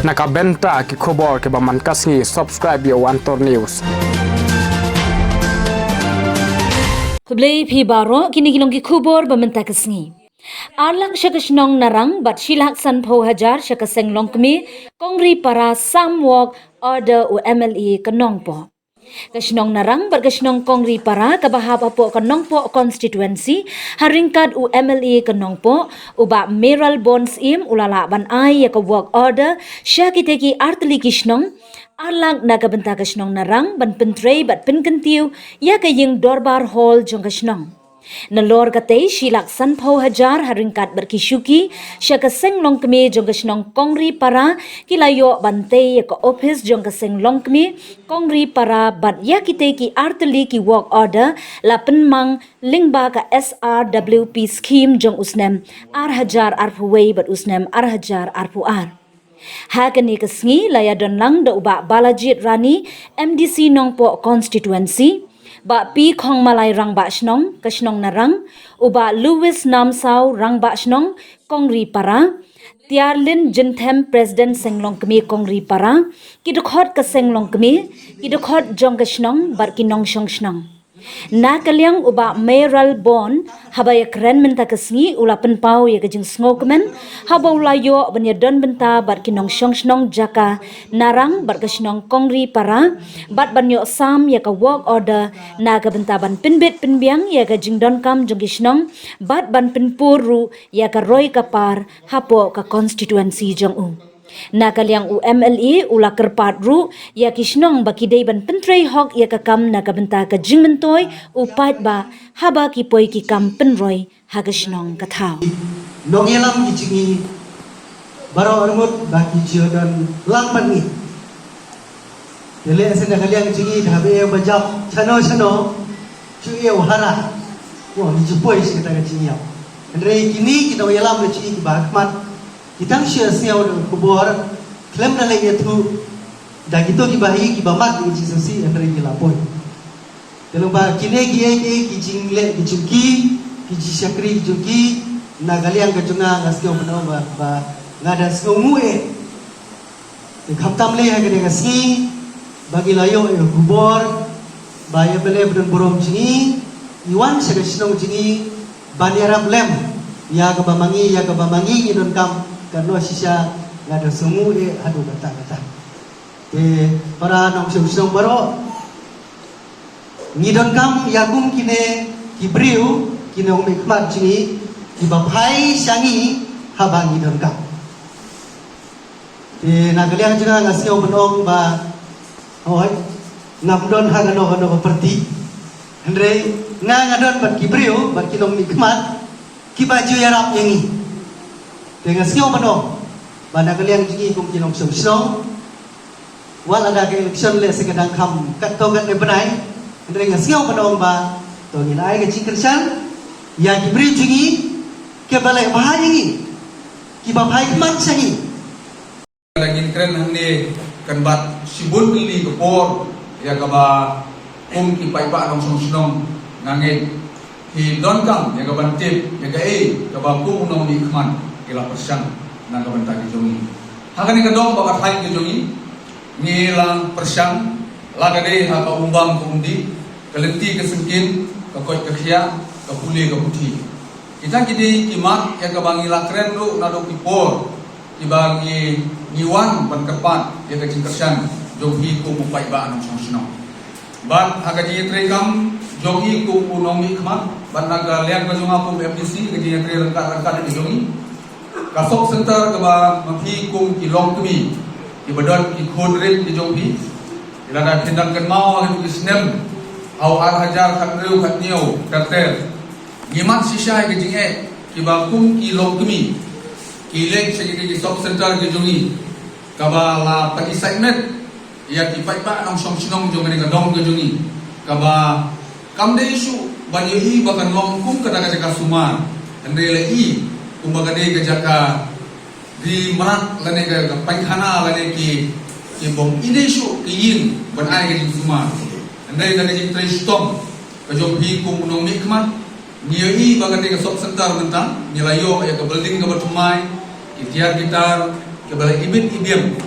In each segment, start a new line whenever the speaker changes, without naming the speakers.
Nakabenta ki khobor ke baman kasngi subscribe yo Antor News.
Kublai phi baro kini kilong ki khubor bamenta kasngi. Arlang syakasnong narang bat shilak san pho hajar syakaseng longkmi kongri para samwok order u MLE kanong po. Kasnong narang bat kasnong kongri para kabahap apo kanong po constituency haringkad u MLE kanong po uba Meral Bonds im ulala ban ai ya work order syakiteki artli kisnong Arlang nagabenta kasnong narang ban pentrei bat penkentiu ya kaying dorbar hall jong kasnong. Nalor katay shilak san pho hajar haringkat berkisuki siya kaseng longkmi jong kasnong kongri para kilayo bantay ya ka office jong kaseng longkmi kongri para bat ya kitay ki artali ki work order la penmang lingba ka SRWP scheme jong usnem ar hajar arpuway bat usnem ar hajar arpuar. Hakani kasngi layadon lang da uba Balajit Rani MDC Nongpo constituency ba pi khong malay rang ba snong kasnong narang uba Louis Namsau rang ba snong kongri para Tiarlin Jinthem President Senglong kemi kongri para kidukhot ka senglong kemi kidukhot jong kasnong bar kinong shong snong Nakaliang uba Meral Bon habaya keren menta kasngi ula penpau ya kajing sngokmen habau layo banya don benta bat kinong shong snong jaka narang bat kasnong kongri para bat banyo sam ya ka work order naga benta ban pinbit pinbiang ya kajing don kam jong kisnong bat ban pinpuru ya ka roy kapar hapo ka constituency jong Nakaliang UMLE ula kerpat ru ya kisnong bakidai ban pentrei hok ya kakam nakabenta ka jingmentoy upat ba haba ki poi ki kam penroy hagasnong kathau.
Nong yelam kichingi baro armut baki jiodan langpan ni. Dele asa nakaliang kichingi dhabe bajak chano cuye wahara. Wah ni jupoi sih kata kichingi ya. Andre kini kita yelam kichingi bahakmat Kitang siya siyaw ng kubor, klaim na lang ito, dagito kibahi kibamat ng Jesus ang rin nilapoy. Dalang ba, kine-kiye-kiye, kijingle, kijungki, kijisyakri, kijungki, nagaliang kajunga, ngasyaw mo ba, ngadas ngumue. Nagkaptam liya ka nagasi, bagi layo ay kubor, baya bale berdun burom jingi, iwan siya kasinong jingi, banyarap lem, ya kabamangi, idon kam, karena sisa ngada semu aduh kata para nong sung baro ngidon kam yagum kine kibriu kine umikmat jingi kibapai sangi habang ngidon kam nagaliang juga ngasih benong ba hoy ngabdon hagano perti Andre ngadon bat kibriu bat kinong mikmat kibaju yarap yangi dengan siapa mano, mana kalian jadi kum jinong sung, wal ada ke election le sekadang kam katogan le benai, dengan siapa mano ba, to nilai ke cikersan, ya diberi jingi, ke balai bahaya ini, kiba bahaya kemat sangi.
Lagi keren hande kan bat sibun li kepor, ya kaba kum kipai pak nong sung ngangit, hi don kam ya kaba tip, ya kaba kum nong di keman. Kila persyang na kabenta ki jongi hakani kadong bakat hai ki jongi ngilang persyang lagade ha ka umbang ko undi kalenti ke sengkin ka koi ka khia ka puli ka puthi kita kidi kimat ya ka bangi lakren ru na do pipor ki bangi niwan ban kepat ya ka cingkersan jogi ko mupai ba anong song ban hagaji trekam jogi ko unong mi khmat ban naga liang ka jonga ko MDC gaji tre rangka di jongi Kasok center keba menghi kum kilong kemi ibadon ikon rip di jongbi ilana tindang kenmau halu isnem au ar hajar khatreu khatniu kater ngimat sisa ke jinge kiba kum kilong kemi kilek segi di kasok center ke jongi kaba la pagi segment ya kipai pa nong song sinong jong ni kadong ke jongi kaba kamde isu banyi bakan long kum kada ka sumar andre i kumbaga ni kajaka di marat lane ka pangkhana lane ki bom ineshu kiin ban ai ka suma andai ka ni tristom ka jom hi kum unong mikmat niyi baga ni ka sok sentar mentang nilayo ya ka building ka batumai ki gitar ka bala ibit ibiem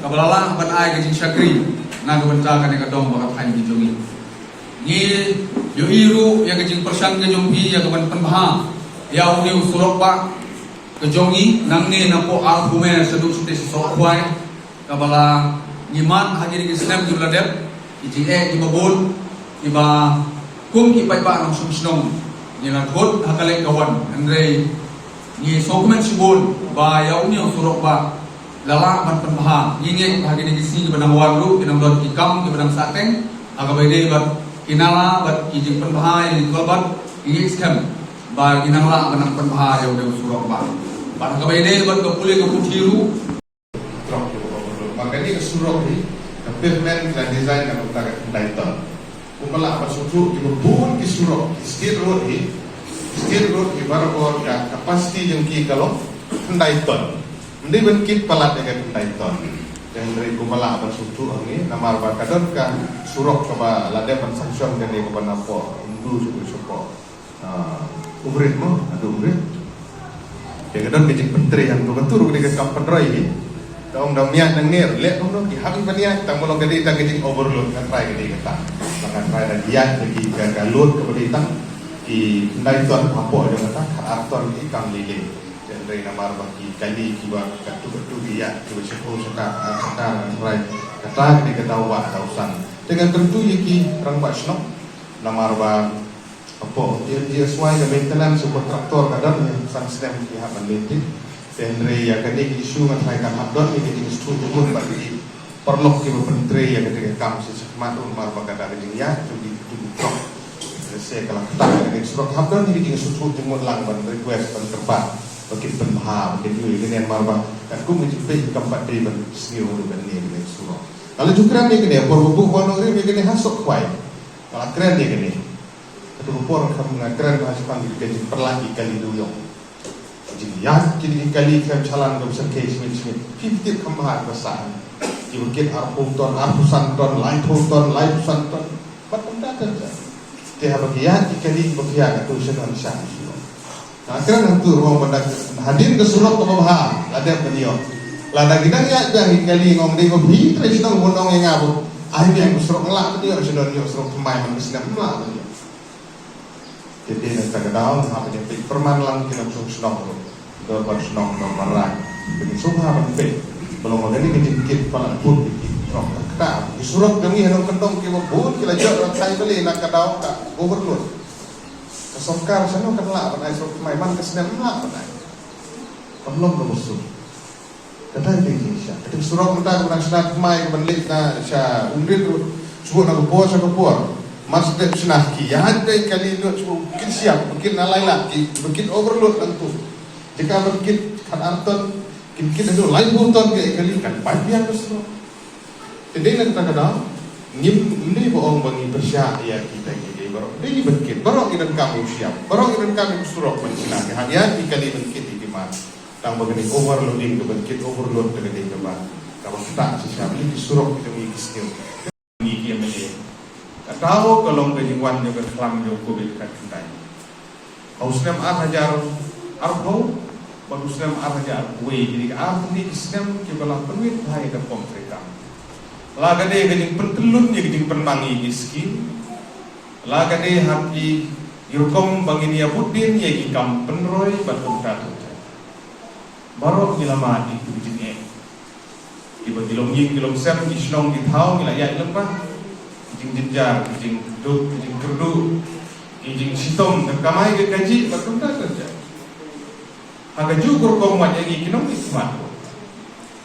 kabalala ban ai ke jing syakri na ke benta kan ke dong bakat hain bijungi ni yo iru ya ke jing persang ke jompi ya ke ban penbha ya uni usurok ba ke jongi nang ni na po al hume seduk sute sok kwai kabala ngiman hagiri ke snam juladep ijie ibabul iba kum ki pai ba nang sumsnong ni la thot hakale kawan andre ni sokmen sibul ba ya uni usurok ba lala ban penbha ni ni hagiri ke si benang walu benang dot ikam ke benang sateng aga baide ba kinala ba kijing penbha ni kolbat ini scam ba kinala benang penbha ya udah usurok ba ba aga baide ba ke pule ke putiru
makanya kesurok ni pavement dan design yang kita kaitan. Kumala apa suatu dibubun kesurok skid road baru ya kapasiti yang kalau kaitan. Ini bentuk pelat yang kaitan. Yang dari kumala apa suatu ini nama apa kadang kan surok kaba lada pensangsiun kan dia kaba napo undu suku ubrit mo ada ubrit. Yang kadang kecik menteri yang betul di kampan rai. Dong miat nengir, lihat dong di habis banyak, tang mulai gede tang gede overload kan try gede kata, makan try ada diat lagi galut kepada itang di kendai tuan apa ada kata arton di kang lili, dan dari nama bagi kali kiwa katu dia kiwa sekolah sekarang try kata gede kata awak atau san, dengan tentu yaki orang basno nama apa dia sesuai dengan maintenance support traktor kadang yang sang sedang pihak meneliti. Tenre ya kini isu ngan kan hadon ini jadi setuju pun bagi perlu kita menteri ya ketika kamu sesuatu marba kada ini ya jadi trok saya kalau kita ini surat hadon ini jadi setuju pun lang ban request ban terbat bagi penbah bagi ini yang marba dan aku menjadi keempat di ban senior ban ini surat kalau juga ni kene perbubu kono ini kene hasok kuai kalau keren dia kene ketua por kamu ngakren haspan di gaji perlagi kali duyong jadi kini kali kem jalan ke besar case smith pipit kemahar besar dibukit arputon arpusanton lain santon batang datar dia bagian kali bagian itu senan syah nah akhirnya nanti rumah pendak hadir ke surat pemaham ada beliau lada kita ya jangan kali ngomong dia lebih terus dong ngomong yang ngabu akhirnya yang surat ngelak beliau sudah dia surat pemain mesin ngelak beliau jadi nanti kadang apa jadi perman lang kita senang doa senang marah begini semua penting belum ada ni kecil pala pun rok kita surat kami hendak kendong kita pun kita jauh rakai beli nak kadau tak overload kesokar sana kenlah apa surat maiman kesenam lah apa belum berusul kata ini sya ketika surat kita nak senat mai kebenlik na sya undit sebut nak puas aku puas mas dek senaki ya ada kali itu mungkin siap mungkin nalai lagi mungkin overload tentu jika mungkin kan arton mungkin itu lain hutan kayak kali kan panjang terus jadi nak kadang ini bohong bagi persya ya kita ini baru ini mungkin baru kita kami siap baru kita kami suruh mencintai hanya kali mungkin di mana tang begini overloading mungkin overload dengan di mana kalau kita siap ini disuruh kita mengisi skill ini yang menjadi tahu kalau kejiwan juga kelam juga kubik kat Ausnem hajar arbo bagusnya hajar way jadi arti Islam kebalang penuit bahaya ke pemerintah laga deh gajing pentelun ya gajing penmangi miskin laga deh hati yurkom bangini abudin ya gikam penroy batum tatu baru ngilama itu gajing iba dilom sem isnong githau ngila ya lemah gajing jenjar gajing duk gajing kerdu gajing sitom dan kamai ke gaji batum tatu agak jukur kau mat yang ikinong ikmat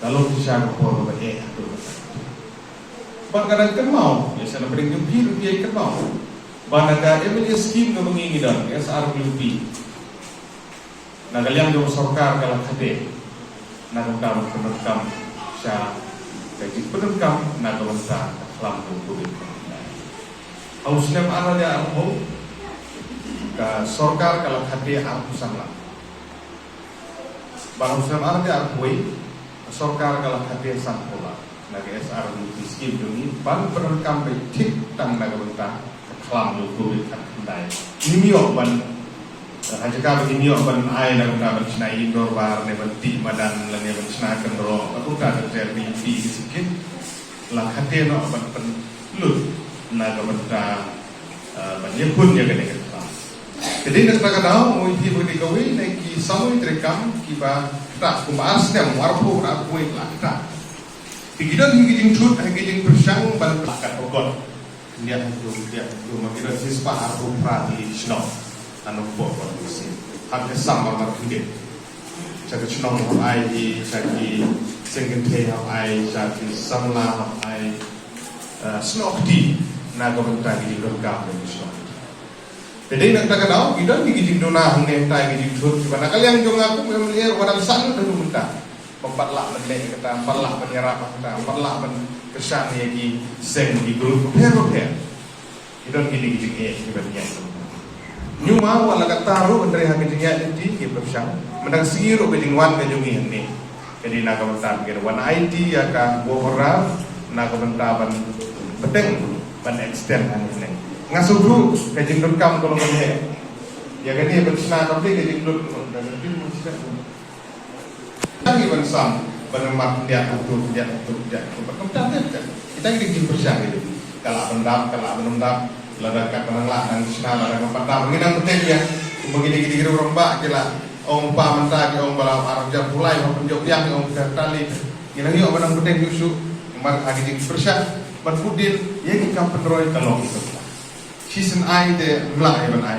kalau bisa kau bawa tu bangkaran kemau biasa nak beri jumpi dia kemau bangkaran emeli skim kau menginginkan SR Lupi nagaliang jauh sorkar kalau kade nagam penekam sya gaji penekam nagam sah kelam kubik hausnya mana dia arho ke sorkar kalau kade arhusan lah Barang Islam ada arpui, sorkar kalau hadir sampola, naga SR di skim ini, ban perekam betik tang naga bentang, kelam lugu bekat kendai. Ini ban hanya kami ini orang ai lagu kami cina indoor bar ne banti madan lagi ban cina kendro aku tak terjadi di sikit lah hati no ban lut naga benda banyak pun ya kena kita. Jadi nak tahu mau itu berdikawin neki samui terekam kiba tak kumas dia warpo aku lah tak. Tigidan hingga jingcut hingga jing bersang ban pakat ogot. Dia makira sispa aku prati sno anu buat produksi. Hampir sama market. Jadi sno ai di jadi sengkete ai jadi samla ai sno di naga benda di lengkap dan sno. Jadi nak tahu kita di gijing dona hangnya tai gijing cut. Karena kalian jong aku melihat wadah sana dan benda. Memperlah menlek kata, memperlah menyerap kata, memperlah kesan yang seng di grup per. Kita gini gijing sebenarnya. Nyuma wala kataru dari hangnya di kebersang. Menang siru gijing wan gejungi ini. Jadi naga benda kita wan IT ya kan bohra naga benda ban beteng ban extend ini. Ngasudu gajing rekam kalau melihat ya kan dia bersama tapi gajing dulu dan itu mesti lagi bersama beremak dia untuk berkompeten kita gajing bersama itu kalau bendam ledakan penenglah dan senang ada kepatah mengenang penting ya begini orang mbak kira orang pa mentah orang balam arab jam mulai orang jauh yang orang tertali kira ni orang penting yusuf mar gajing bersama berpudin ya kita peneroy kalau season I de mulai ban I